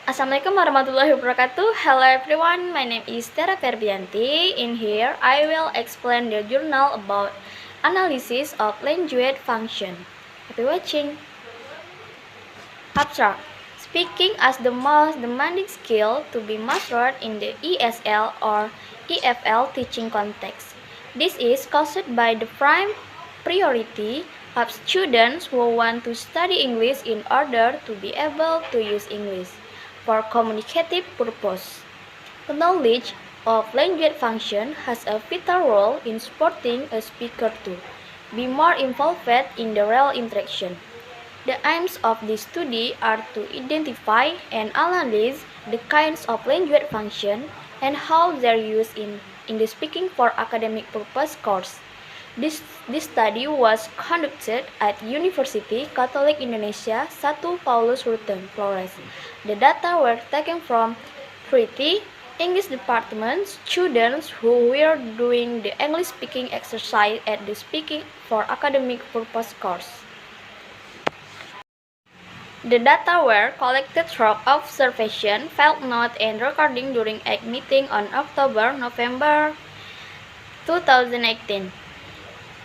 Assalamualaikum warahmatullahi wabarakatuh. Hello everyone, my name is Tera Ferbianti. In here, I will explain the journal about analysis of language function. Happy watching. Abstract. Speaking as the most demanding skill to be mastered in the ESL or EFL teaching context. This is caused by the prime priority of students who want to study English in order to be able to use English for communicative purpose. The knowledge of language function has a vital role in supporting a speaker to be more involved in the real interaction. The aims of this study are to identify and analyze the kinds of language function and how they are used in the speaking for academic purpose course. This study was conducted at University Catholic Indonesia 1 Paulus Rutten, Flores. The data were taken from 30 English department students who were doing the English speaking exercise at the Speaking for Academic Purpose course. The data were collected through observation, field note, and recording during a meeting on October-November 2018.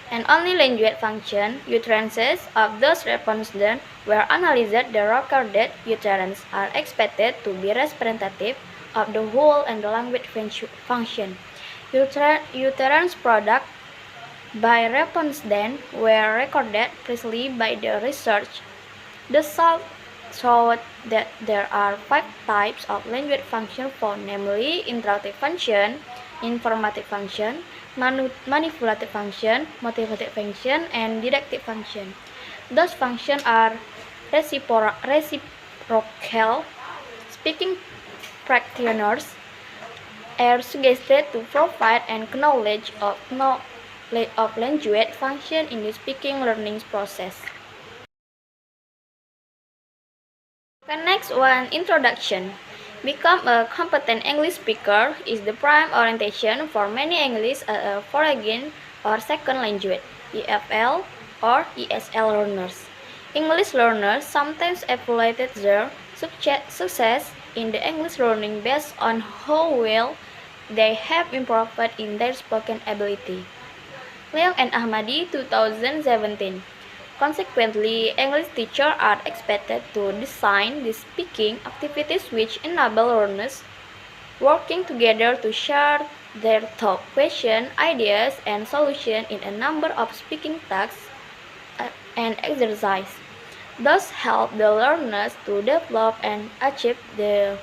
And only language function utterances of those respondents were analyzed. The recorded utterances are expected to be representative of the whole and the language function. Utterance product by respondents were recorded precisely by the research. The result showed that there are 5 types of language function found, namely interactive function, informative function, manipulative function, motivative function, and directive function. Those functions are reciprocal. Speaking practitioners are suggested to provide and knowledge of language function in the speaking learning process. The next one, introduction. Become a competent English speaker is the prime orientation for many English as a foreign or second language, EFL or ESL learners. English learners sometimes evaluate their success in the English learning based on how well they have improved in their spoken ability. Leong and Ahmadi, 2017. Consequently, English teachers are expected to design the speaking activities which enable learners working together to share their thoughts, questions, ideas, and solutions in a number of speaking tasks and exercises. Thus help the learners to develop and achieve their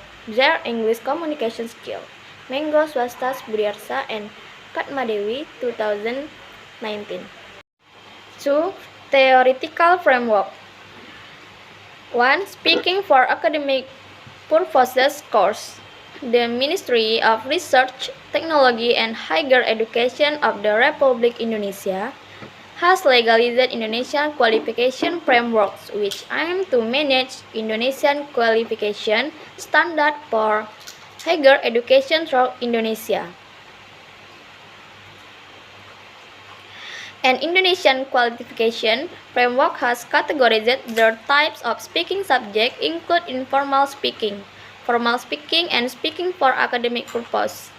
English communication skill. Menggo Swastas Budiarsa and Padmadewi, 2019. 2. Theoretical framework. 1. Speaking for academic purposes course. The Ministry of Research, Technology and Higher Education of the Republic Indonesia has legalized Indonesian qualification frameworks which aim to manage Indonesian qualification standard for higher education throughout Indonesia. An Indonesian qualification framework has categorized the types of speaking subjects include informal speaking, formal speaking, and speaking for academic purpose.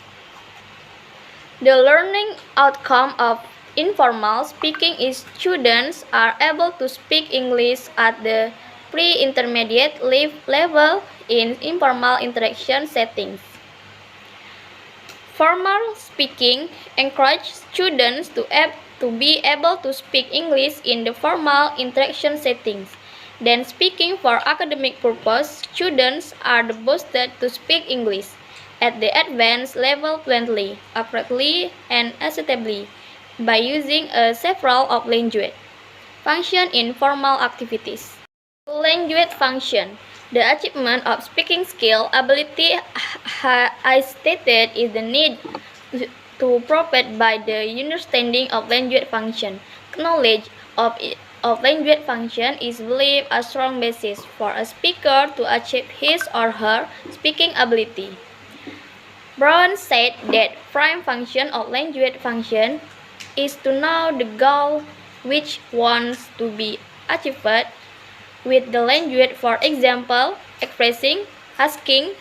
The learning outcome of informal speaking is students are able to speak English at the pre-intermediate level in informal interaction settings. Formal speaking encourages students to be able to speak English in the formal interaction settings. Then speaking for academic purpose, students are boosted to speak English at the advanced level fluently, accurately, and acceptably by using several of language function in formal activities. Language function. The achievement of speaking skill ability I stated is the need to provide by the understanding of language function. Knowledge of language function is believed a strong basis for a speaker to achieve his or her speaking ability. Brown said that prime function of language function is to know the goal which wants to be achieved with the language, for example, expressing asking,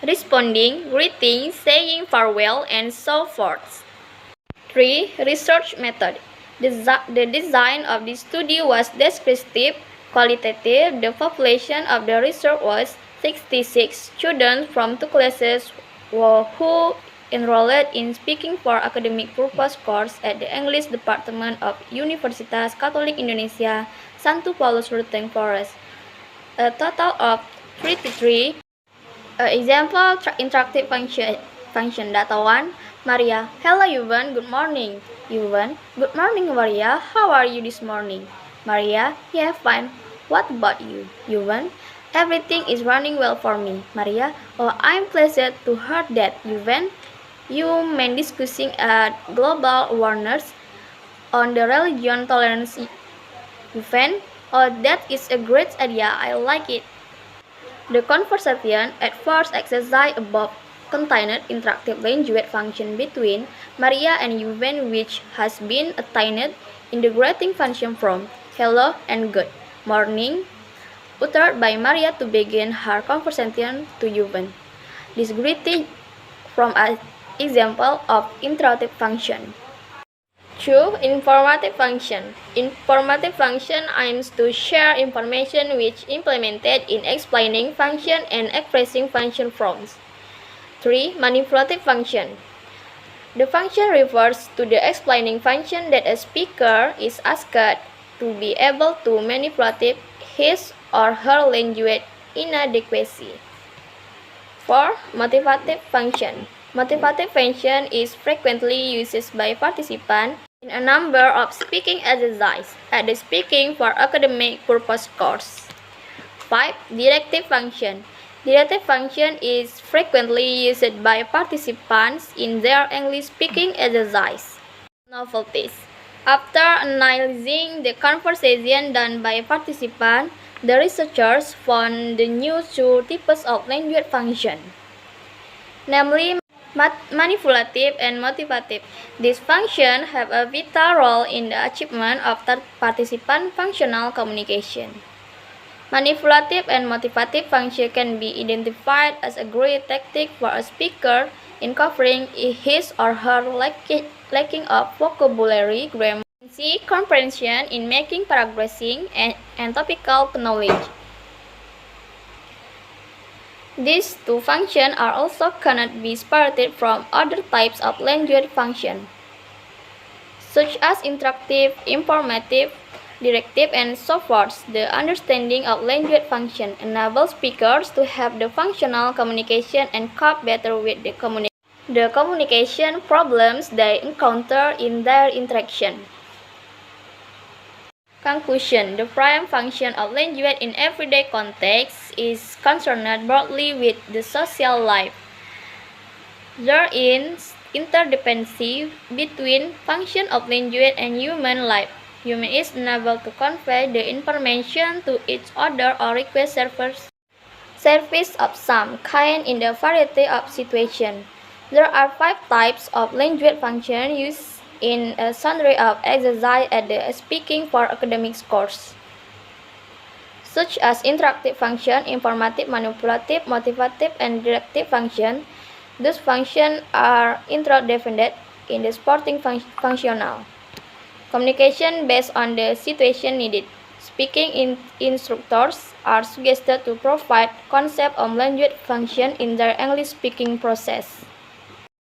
responding, greeting, saying farewell, and so forth. 3. Research method. The design of this study was descriptive, qualitative. The population of the research was 66 students from 2 classes who enrolled in speaking for academic purpose course at the English Department of Universitas Katolik Indonesia, Santo Paulus Ruteng Forest. A total of 33. Example interactive function data 1. Maria, hello Yuvan, good morning. Yuvan, good morning Maria, how are you this morning? Maria, yeah, fine. What about you? Yuvan, everything is running well for me. Maria, oh, I'm pleased to hear that. Yuvan, you mean discussing at global awareness on the religion tolerance. Yuvan, oh, that is a great idea, I like it. The conversation at first exercise above contained interactive language function between Maria and Yuvan, which has been attained integrating function from hello and good morning uttered by Maria to begin her conversation to Yuvan. This greeting from an example of interactive function. 2. Informative function. Informative function aims to share information which implemented in explaining function and expressing function forms. 3. Manipulative function. The function refers to the explaining function that a speaker is asked to be able to manipulate his or her language inadequacy. 4. Motivative function. Motivative function is frequently used by participants in a number of speaking exercises at the Speaking for Academic Purpose course. 5. Directive function. Directive function is frequently used by participants in their English speaking exercise. Novelties. After analyzing the conversation done by participants, the researchers found the new 2 types of language function, namely manipulative and motivative. These functions have a vital role in the achievement of participant functional communication. Manipulative and motivative function can be identified as a great tactic for a speaker in covering his or her lacking of vocabulary, grammar, comprehension in making progressing and topical knowledge. These 2 functions are also cannot be separated from other types of language function, such as interactive, informative, directive, and so forth. The understanding of language function enables speakers to have the functional communication and cope better with the communication problems they encounter in their interaction. Conclusion. The prime function of language in everyday context is concerned broadly with the social life. There is interdependency between function of language and human life. Human is unable to convey the information to each other or request service of some kind in the variety of situations. There are 5 types of language function used in a sundry of exercise at the Speaking for Academics course, such as interactive function, informative, manipulative, motivative, and directive function. These functions are interdependent in the supporting functional. Communication based on the situation needed. Speaking instructors are suggested to provide concept of language function in their English speaking process.